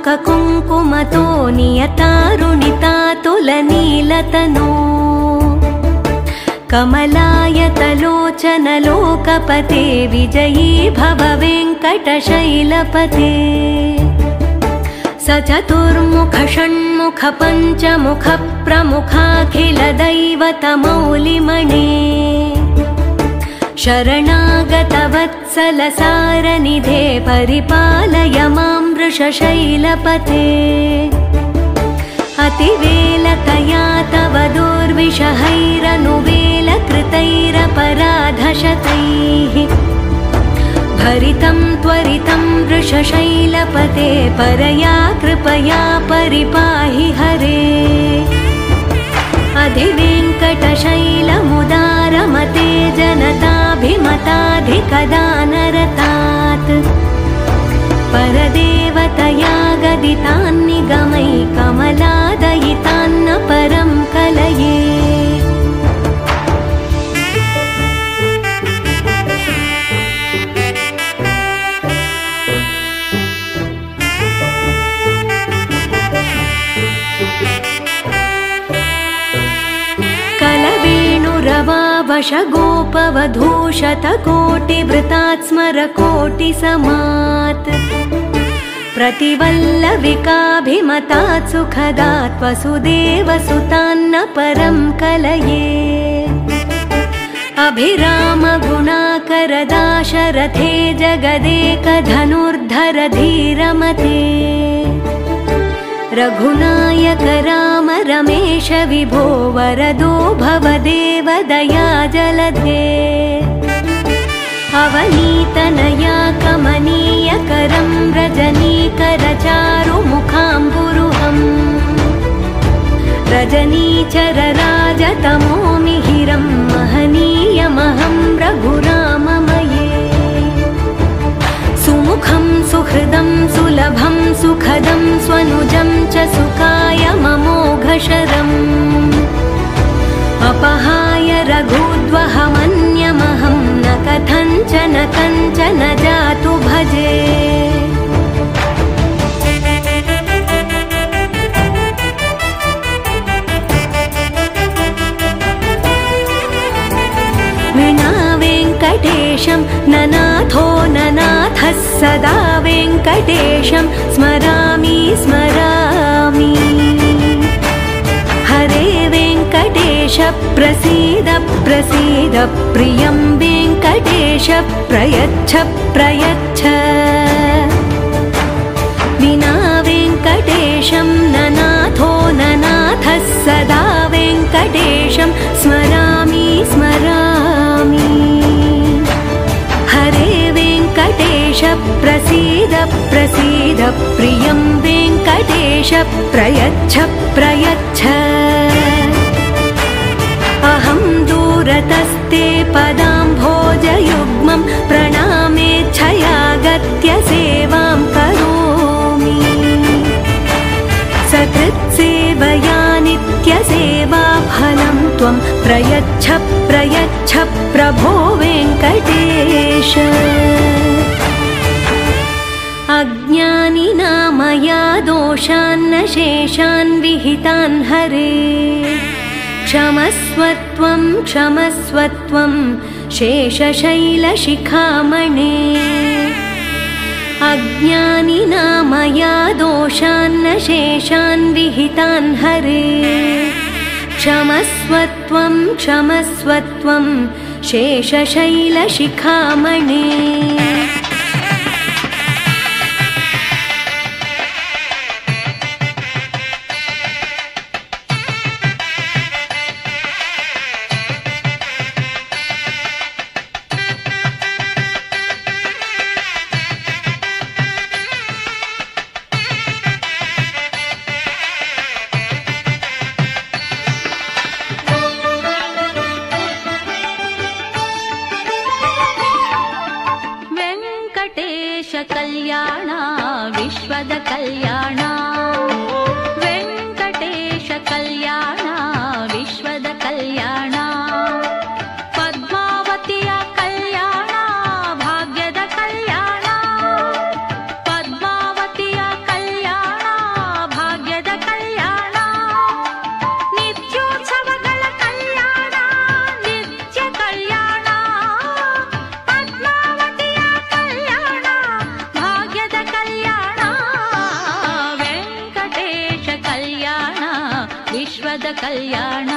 कौस्तुककुङ्कुमतो नियतारुणितातुलनीलतनो कमलायतलोचनलोकपते विजयी भव वेङ्कटशैलपते स चतुर्मुख षण्मुख पञ्चमुख प्रमुखाखिलदैवतमौलिमणे शरणागतवत्सलसारनिधे परिपालय मां वृषशैलपते अतिवेलतया तव दुर्विषहैरनुवेलकृतैरपराधशतैः भरितं त्वरितं वृषशैलपते परया कृपया परिपाहि हरे अधिवेङ्कटशैलमुदारमते जनताभिमताधिकदानरतात् परदेवतया गदितान्निगमै कमलादयितान्न परं कलये कलवेणुरवावशगोपवधूशतकोटिवृतात् स्मरकोटिसमात् प्रतिवल्लविकाभिमतात् सुखदात् वसुदेवसुतान्न परं कलये अभिरामगुणाकरदाशरथे जगदेकधनुर्धर धीरमते रघुनायक राम रमेश विभो वरदो भवदेव दया जलधे अवनीतनया कमनीयकरं रजनीकरचारुमुखाम्बुरुहम् रजनीचरराजतमो मिहिरं महनीयमहं रघुराममये सुमुखं सुहृदं सुलभं सुखदं स्वनुजं च सुखाय ममोघशरम् अपहाय रघुद्वहमन्यमहं न कथञ्चन कञ्चन जातु भजे विना वेङ्कटेशं ननाथो ननाथः सदा वेङ्कटेशं स्मरामि स्मरामि हरे वेङ्कटेश प्रसीद प्रसीद प्रियं वेङ्कटेश प्रयच्छ प्रयच्छ विना वेङ्कटेशं ननाथो ननाथः सदा वेङ्कटेशं स्मरामि स्मरामि हरे वेङ्कटेश प्रसीद प्रसीद प्रियं वेङ्कटेश प्रयच्छ प्रयच्छ अहं दूरतस्ते पदाम्भोजयुग्मं प्रणामेच्छयागत्य सेवां करोमि सकृत्सेवया नित्यसेवाफलं त्वं प्रयच्छ प्रयच्छ प्रभो वेङ्कटेश अज्ञानिना मया दोषान्न शेषान् विहितान् हरे क्षमस्वत्वं क्षमस्वत्वं शेषशैलशिखामणे अज्ञानिना मया दोषान्न शेषान् विहितान् हरे क्षमस्वत्वं क्षमस्वत्वं शेषशैलशिखामणे कल्याण विश्वद कल्याण वेंकटेश कल्याण विश्वद कल्याण पद्मावतिय कल्याण भाग्यद कल्याण पद्मावतिय कल्याण ಕಲ್ಯಾಣ.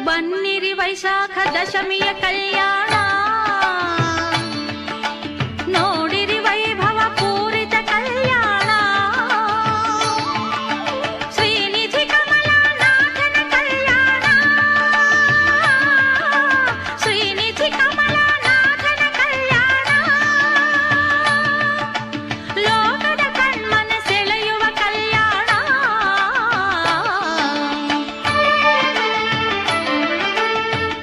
ಬನ್ನಿರಿ ವೈಶಾಖ ದಶಮಿಯ ಕಲ್ಯಾಣ, ನೋಡಿರಿ ವೈಭವ ಪೂರಿತ ಕಲ್ಯಾಣ. ಶ್ರೀನಿಧಿ ಕಮಲನಾಥನ ಕಲ್ಯಾಣ, ಶ್ರೀನಿಧಿ ಕಮಲನಾಥನ ಕಲ್ಯಾಣ. ಲೋಕದ ಕಣ್ಮನ ಸೆಳೆಯುವ ಕಲ್ಯಾಣ.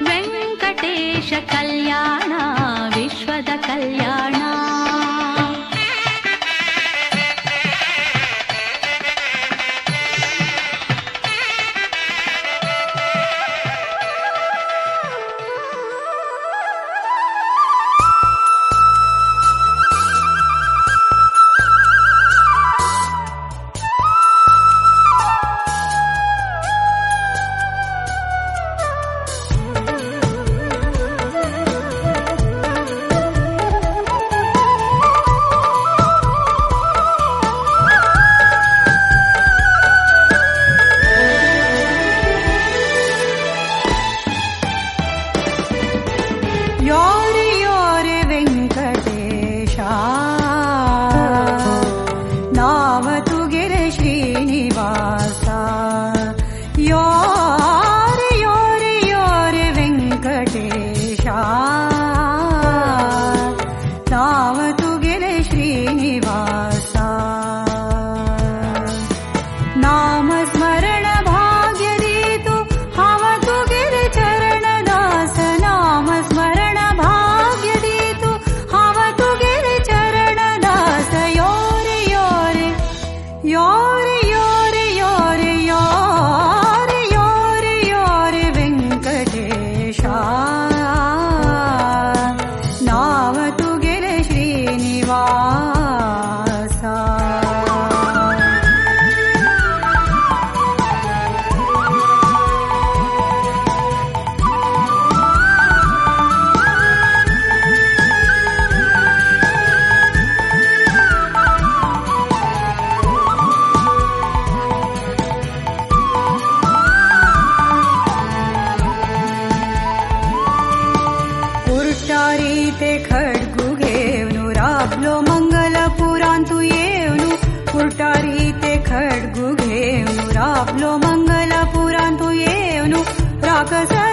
ವೆಂಕಟೇಶ ಕಲ್ಯಾಣ ವಿಶ್ವದ ಕಲ್ಯಾಣ. ಯೋರೆ ಯೋರೆ ವೆಂಕಟೇಶ ನಾವತುಗೆರೆ ಶ್ರೀನಿವಾಸ. ಯೋರೆ ಯೋರೆ ಯೋರೆ ವೆಂಕಟೇಶ ನಾವತುಗೆರೆ ಶ್ರೀನಿವಾಸ. ನಾಮ ಸ್ಮರಣ ಭಾಗ್ಯದೀತು ಹವತುಗೆರೆ ಚರಣದಾಸ. ನಾಮ ಸ್ಮರಣ ಭಾಗ್ಯದೀತು ಹವತುಗೆರೆ ಚರಣದಾಸ. ಯೋರೆ ಯೋರೆ ಯೋರೆ ಯೋರೆ ಯೋರೆ ಯೋರೆ ಯೋರೆ ಯೋರೆ ವೆಂಕಟೇಶ ನಾವತುಗೆರೆ ಶ್ರೀನಿವಾಸ. कुर्टारीते खड्गु घेवनु राबलो मंगलपुरांतु येवनु. कुर्टारीते खड्गु घेवनु राबलो मंगलपुरांतु येवनु. राकस